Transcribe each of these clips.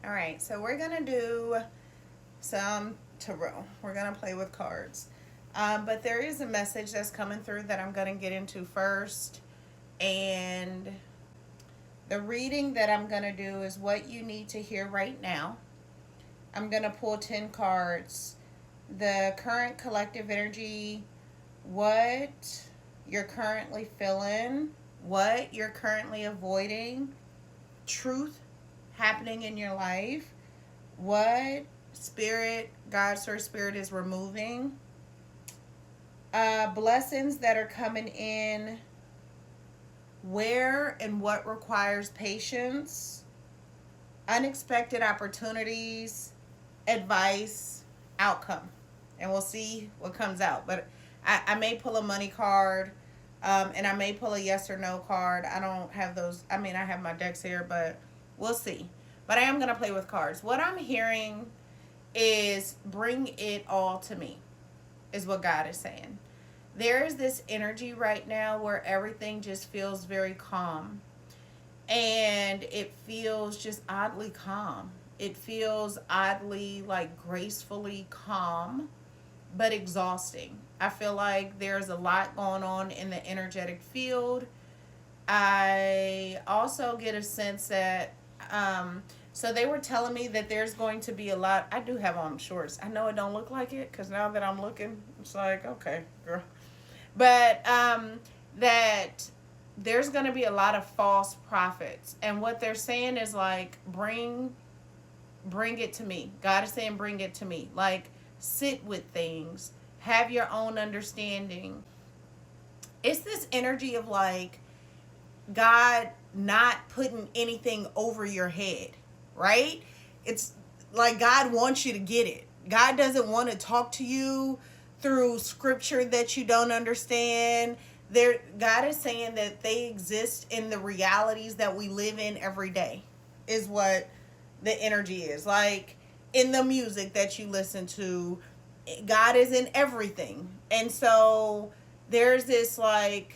All right, so we're going to do some tarot. We're going to play with cards. But there is a message that's coming through that I'm going to get into first. And the reading that I'm going to do is what you need to hear right now. I'm going to pull 10 cards. The current collective energy, what you're currently feeling, what you're currently avoiding, truth happening in your life, what spirit, God, Source Spirit is removing, blessings that are coming in, where and what requires patience, unexpected opportunities, advice, outcome. And we'll see what comes out. But I may pull a money card, and I may pull a yes or no card. I don't have those. I mean, I have my decks here, but we'll see. But I am going to play with cards. What I'm hearing is bring it all to me, is what God is saying. There is this energy right now where everything just feels very calm. And it feels just oddly calm. It feels oddly, like, gracefully calm, but exhausting. I feel like there's a lot going on in the energetic field. I also get a sense that, so they were telling me that there's going to be a lot. I do have on shorts. I know it don't look like it because now that I'm looking, it's like, okay, girl. But that there's going to be a lot of false prophets. And what they're saying is like, bring it to me. God is saying, bring it to me. Like, sit with things. Have your own understanding. It's this energy of like, God not putting anything over your head, right? It's like God wants you to get it. God doesn't want to talk to you through scripture that you don't understand. God is saying that they exist in the realities that we live in every day, is what the energy is. Like in the music that you listen to, God is in everything. And so there's this like,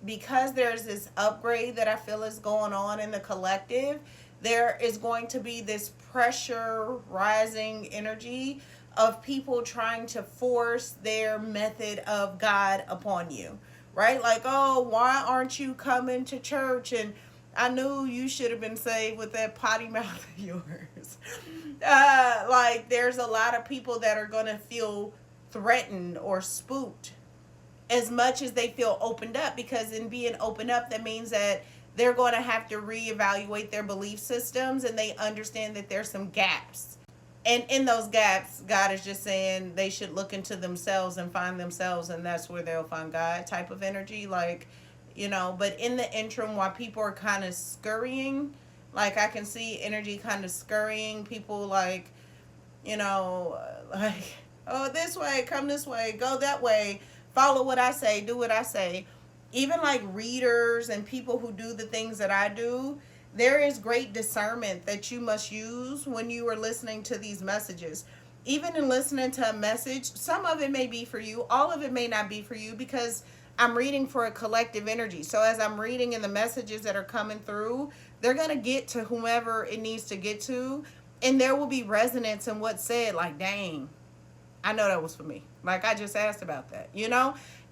because there's this upgrade that I feel is going on in the collective, there is going to be this pressure rising energy of people trying to force their method of God upon you, right? Like, oh, why aren't you coming to church? And I knew you should have been saved with that potty mouth of yours. Like, there's a lot of people that are going to feel threatened or spooked as much as they feel opened up, because in being opened up, that means that they're going to have to reevaluate their belief systems, and they understand that there's some gaps. And in those gaps, God is just saying they should look into themselves and find themselves, and that's where they'll find God type of energy. Like, but in the interim, while people are kind of scurrying, like I can see energy kind of scurrying, people like, like, oh, this way, come this way, go that way, follow what I say, do what I say. Even like readers and people who do the things that I do, there is great discernment that you must use when you are listening to these messages. Even in listening to a message, some of it may be for you, all of it may not be for you, because I'm reading for a collective energy. So as I'm reading in the messages that are coming through, they're going to get to whomever it needs to get to. And there will be resonance in what's said, like, dang, I know that was for me. Like, I just asked about that,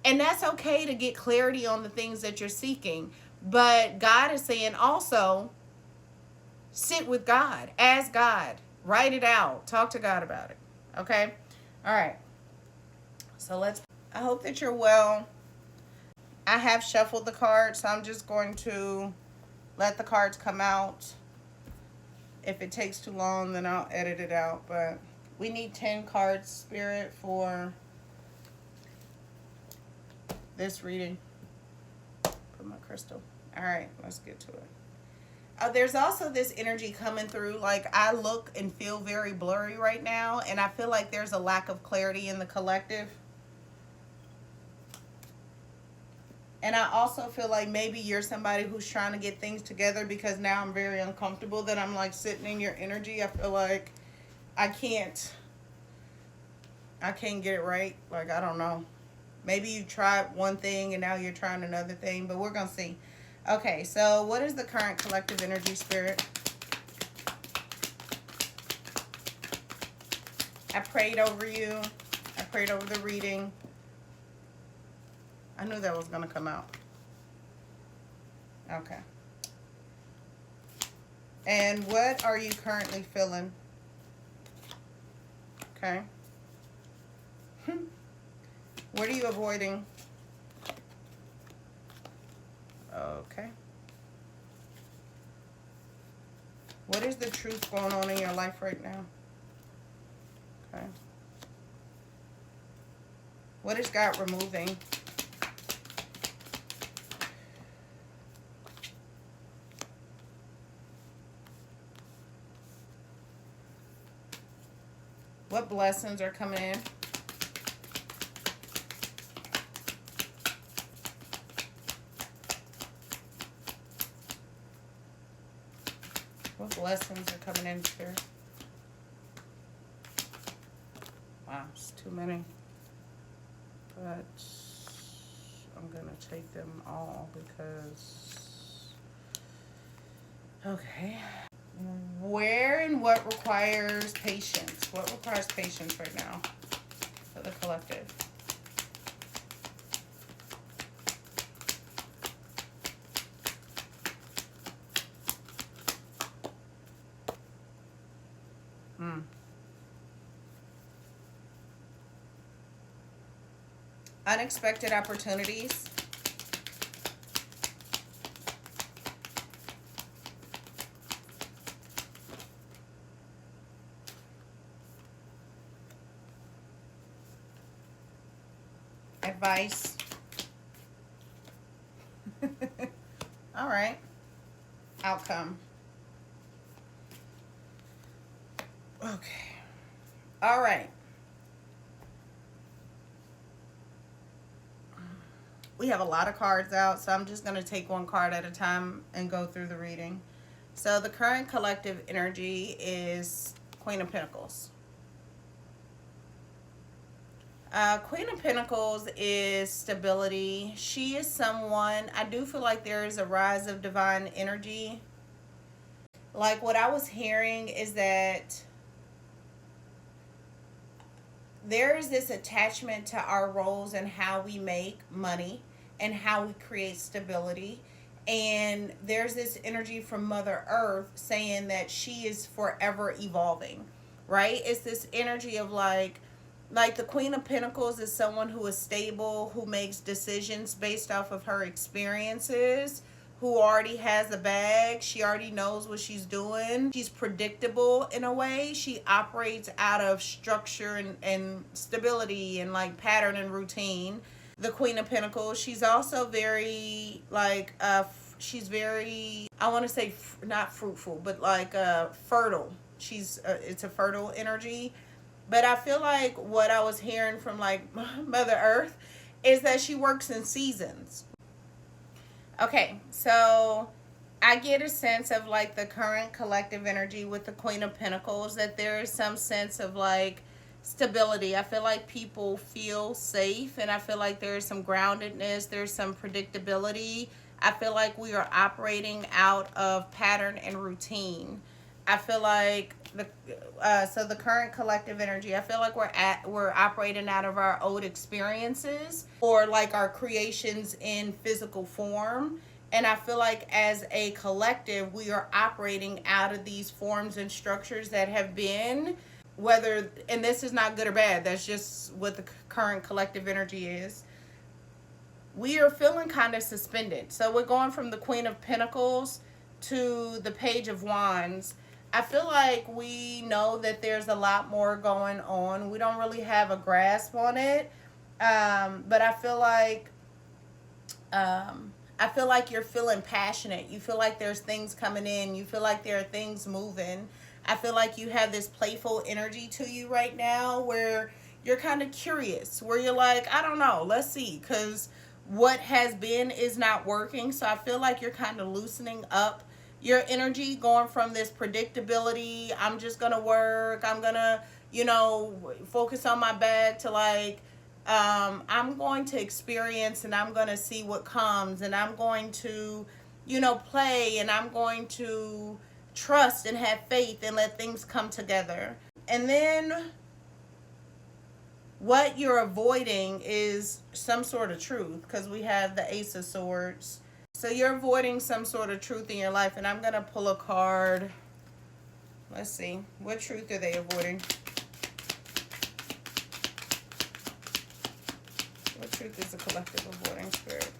And that's okay to get clarity on the things that you're seeking. But God is saying also, sit with God. Ask God. Write it out. Talk to God about it. Okay? All right. So I hope that you're well. I have shuffled the cards, so I'm just going to let the cards come out. If it takes too long, then I'll edit it out. But we need 10 cards, Spirit, for this reading. Put my crystal. All right, let's get to it. There's also this energy coming through. Like, I look and feel very blurry right now, and I feel like there's a lack of clarity in the collective. And I also feel like maybe you're somebody who's trying to get things together, because now I'm very uncomfortable that I'm like sitting in your energy. I feel like I can't get it right. Like, I don't know. Maybe you tried one thing and now you're trying another thing, but we're going to see. Okay, so what is the current collective energy, Spirit? I prayed over you. I prayed over the reading. I knew that was going to come out. Okay. And what are you currently feeling? Okay. What are you avoiding? Okay. What is the truth going on in your life right now? Okay. What is God removing? What blessings are coming in? What blessings are coming in here? Wow, it's too many. But I'm going to take them all because... Okay. Where and what requires patience? What requires patience right now for the collective? Unexpected opportunities. Advice. All right. Outcome. Okay. All right. We have a lot of cards out, so I'm just going to take one card at a time and go through the reading. So the current collective energy is Queen of Pentacles. Queen of Pentacles is stability. She is someone, I do feel like there is a rise of divine energy. Like what I was hearing is that there is this attachment to our roles and how we make money and how we create stability. And there's this energy from Mother Earth saying that she is forever evolving, right? It's this energy of like the Queen of Pentacles is someone who is stable, who makes decisions based off of her experiences, who already has a bag. She already knows what she's doing. She's predictable in a way. She operates out of structure and stability and like pattern and routine. The Queen of Pentacles, she's also very like she's very, I want to say not fruitful, but like fertile. She's it's a fertile energy. But I feel like what I was hearing from like Mother Earth is that she works in seasons. Okay, so I get a sense of like the current collective energy with the Queen of Pentacles, that there is some sense of like stability. I feel like people feel safe, and I feel like there's some groundedness, there's some predictability. I feel like we are operating out of pattern and routine. I feel like the current collective energy, I feel like we're operating out of our old experiences or like our creations in physical form. And I feel like as a collective, we are operating out of these forms and structures that have been, whether, and this is not good or bad, that's just what the current collective energy is. We are feeling kind of suspended. So we're going from the Queen of Pentacles to the Page of Wands. I feel like we know that there's a lot more going on. We don't really have a grasp on it. But I feel like you're feeling passionate. You feel like there's things coming in. You feel like there are things moving. I feel like you have this playful energy to you right now where you're kind of curious, where you're like, I don't know, let's see, because what has been is not working. So I feel like you're kind of loosening up your energy, going from this predictability, I'm just gonna work, I'm gonna, focus on my bag, to like, I'm going to experience and I'm gonna see what comes, and I'm going to, play, and I'm going to trust and have faith and let things come together. And then What you're avoiding is some sort of truth, because we have the Ace of Swords. So you're avoiding some sort of truth in your life. And I'm going to pull a card. Let's see. What truth are they avoiding? What truth is the collective avoiding, Spirit?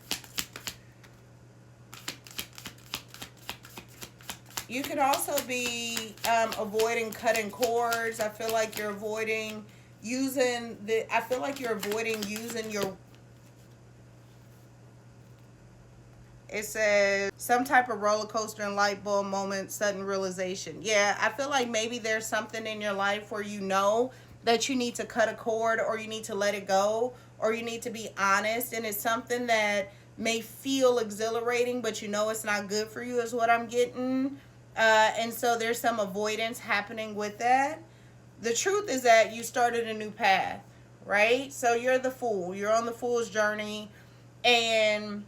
You could also be avoiding cutting cords. I feel like you're avoiding using the, I feel like you're avoiding using your, it says some type of roller coaster and light bulb moment, sudden realization. Yeah, I feel like maybe there's something in your life where you know that you need to cut a cord, or you need to let it go, or you need to be honest, and it's something that may feel exhilarating, but you know it's not good for you, is what I'm getting. And so there's some avoidance happening with that. The truth is that you started a new path, right? So you're the fool. You're on the fool's journey. And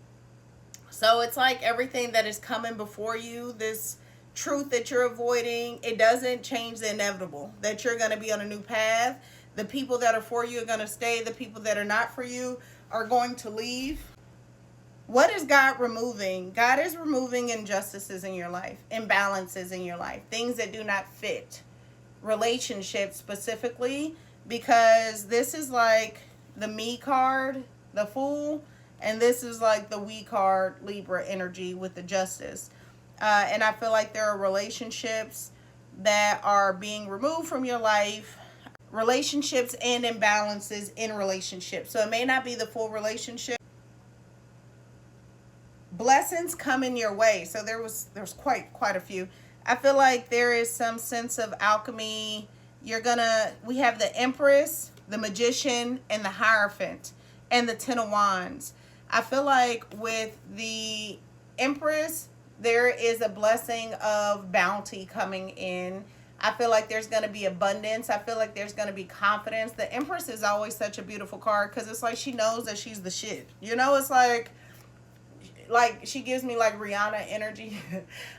so it's like everything that is coming before you, this truth that you're avoiding, it doesn't change the inevitable, that you're going to be on a new path. The people that are for you are going to stay. The people that are not for you are going to leave. What is God removing? God is removing injustices in your life, imbalances in your life, things that do not fit, relationships specifically, because this is like the me card, the fool, and this is like the we card, Libra energy with the justice. And I feel like there are relationships that are being removed from your life, relationships and imbalances in relationships. So it may not be the full relationship. Blessings come in your way. So there's quite a few. I feel like there is some sense of alchemy. We have the Empress, the Magician, and the Hierophant, and the Ten of Wands. I feel like with the Empress, there is a blessing of bounty coming in. I feel like there's going to be abundance. I feel like there's going to be confidence. The Empress is always such a beautiful card, because it's like she knows that she's the shit. You know, it's like she gives me like Rihanna energy.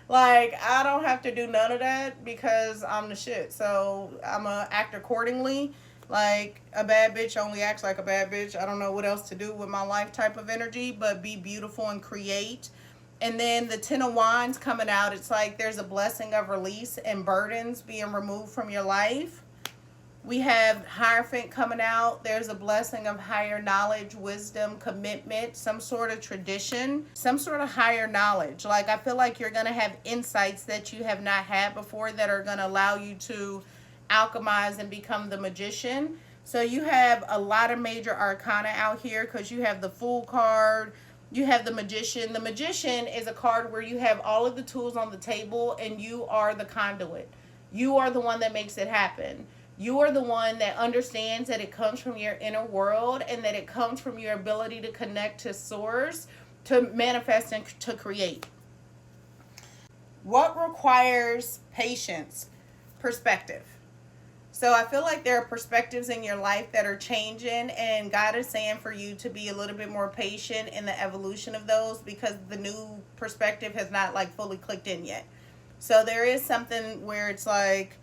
Like, I don't have to do none of that because I'm the shit. So I'm gonna act accordingly. Like, a bad bitch only acts like a bad bitch. I don't know what else to do with my life type of energy, but be beautiful and create. And then the Ten of Wands coming out, it's like there's a blessing of release and burdens being removed from your life. We have Hierophant coming out. There's a blessing of higher knowledge, wisdom, commitment, some sort of tradition, some sort of higher knowledge. Like, I feel like you're going to have insights that you have not had before that are going to allow you to alchemize and become the Magician. So you have a lot of major arcana out here, because you have the Fool card. You have the Magician. The Magician is a card where you have all of the tools on the table and you are the conduit. You are the one that makes it happen. You are the one that understands that it comes from your inner world, and that it comes from your ability to connect to source, to manifest and to create. What requires patience? Perspective. So I feel like there are perspectives in your life that are changing, and God is saying for you to be a little bit more patient in the evolution of those, because the new perspective has not like fully clicked in yet. So there is something where it's like,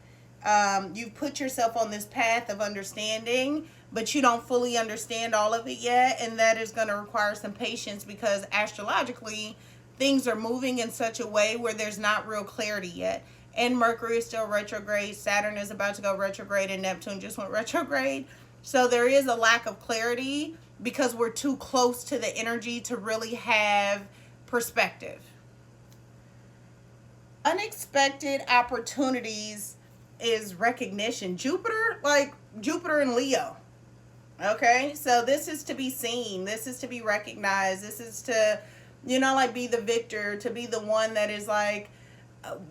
you've put yourself on this path of understanding, but you don't fully understand all of it yet, and that is going to require some patience, because astrologically things are moving in such a way where there's not real clarity yet. And Mercury is still retrograde, Saturn is about to go retrograde, and Neptune just went retrograde. So there is a lack of clarity because we're too close to the energy to really have perspective. Unexpected opportunities is recognition. Jupiter and Leo. Okay, so this is to be seen. This is to be recognized. This is to, like, be the victor, to be the one that is like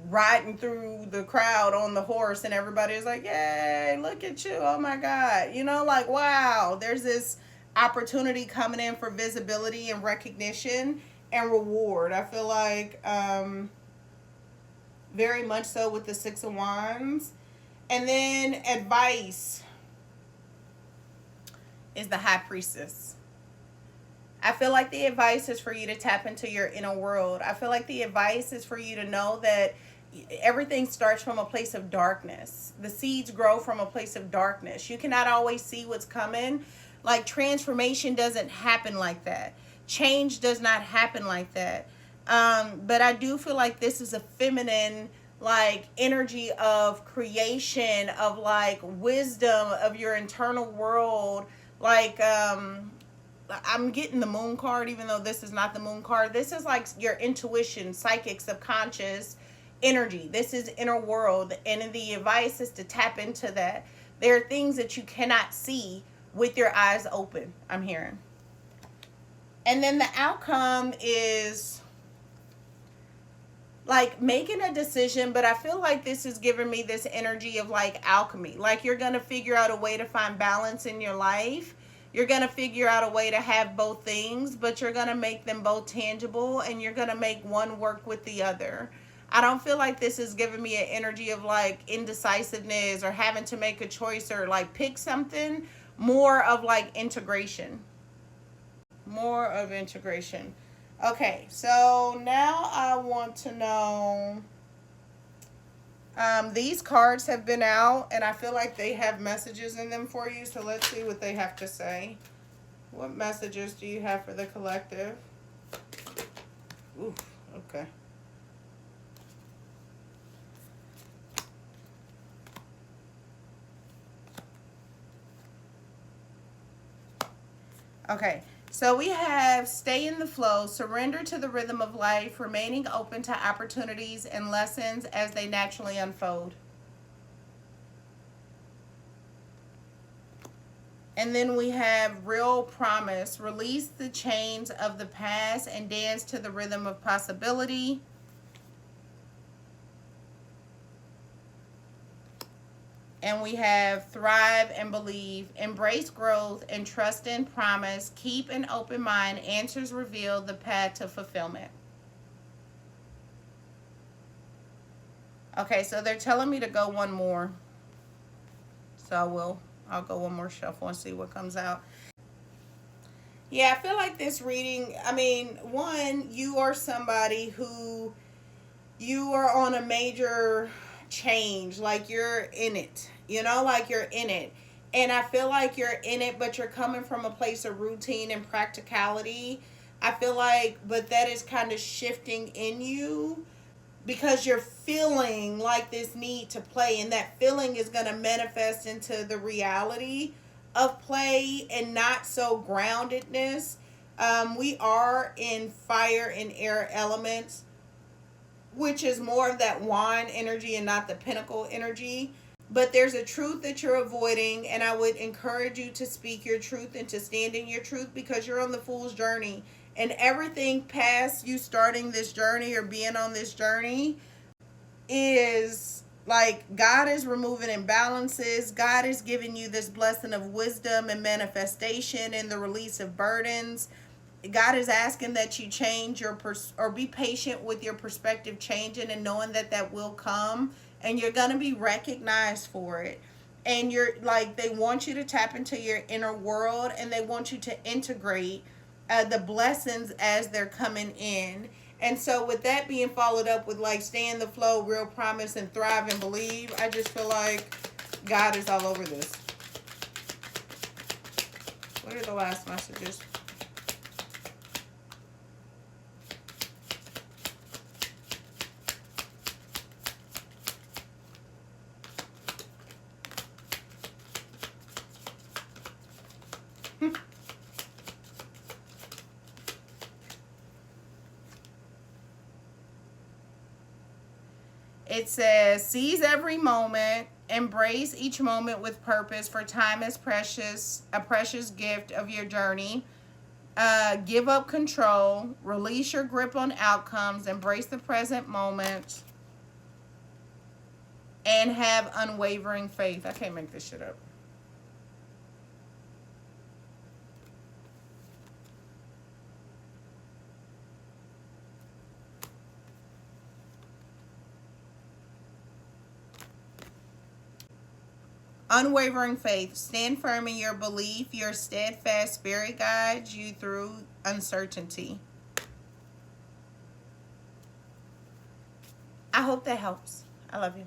riding through the crowd on the horse, and everybody is like, yay, look at you, oh my God, like, wow, there's this opportunity coming in for visibility and recognition and reward. I feel like very much so with the Six of Wands. And then advice is the High Priestess. I feel like the advice is for you to tap into your inner world. I feel like the advice is for you to know that everything starts from a place of darkness. The seeds grow from a place of darkness. You cannot always see what's coming. Like, transformation doesn't happen like that. Change does not happen like that. But I do feel like this is a feminine, like, energy of creation, of like wisdom, of your internal world. Like, I'm getting the moon card, even though this is not the moon card. This is like your intuition, psychic, subconscious energy. This is inner world. And the advice is to tap into that. There are things that you cannot see with your eyes open, I'm hearing. And then the outcome is like making a decision, but I feel like this is giving me this energy of like alchemy. Like, you're going to figure out a way to find balance in your life. You're going to figure out a way to have both things, but you're going to make them both tangible, and you're going to make one work with the other. I don't feel like this is giving me an energy of like indecisiveness or having to make a choice or like pick something. More of like integration. More of integration. Okay, so now I want to know, these cards have been out, and I feel like they have messages in them for you, so let's see what they have to say. What messages do you have for the collective? Ooh, okay. Okay, so we have stay in the flow, surrender to the rhythm of life, remaining open to opportunities and lessons as they naturally unfold. And then we have real promise, release the chains of the past and dance to the rhythm of possibility. And we have thrive and believe, embrace growth and trust in promise, keep an open mind, answers reveal the path to fulfillment. Okay, so they're telling me to go one more. So I'll go one more shuffle and see what comes out. Yeah, I feel like this reading, I mean, one, you are somebody who, you are on a major change. Like, you're in it, like you're in it. And I feel like you're in it, but you're coming from a place of routine and practicality. I feel like, but that is kind of shifting in you because you're feeling like this need to play, and that feeling is going to manifest into the reality of play and not so groundedness. We are in fire and air elements, which is more of that wand energy and not the pinnacle energy. But there's a truth that you're avoiding, and I would encourage you to speak your truth and to stand in your truth, because you're on the fool's journey. And everything past you starting this journey or being on this journey is like God is removing imbalances. God is giving you this blessing of wisdom and manifestation and the release of burdens. God is asking that you change your or be patient with your perspective changing, and knowing that that will come, and you're going to be recognized for it. And you're like, they want you to tap into your inner world, and they want you to integrate the blessings as they're coming in. And so with that being followed up with like stay in the flow, real promise, and thrive and believe, I just feel like God is all over this. What are the last messages? It says, seize every moment, embrace each moment with purpose, for time is precious, a precious gift of your journey. Give up control, release your grip on outcomes, embrace the present moment, and have unwavering faith. I can't make this shit up. Unwavering faith. Stand firm in your belief. Your steadfast spirit guides you through uncertainty. I hope that helps. I love you.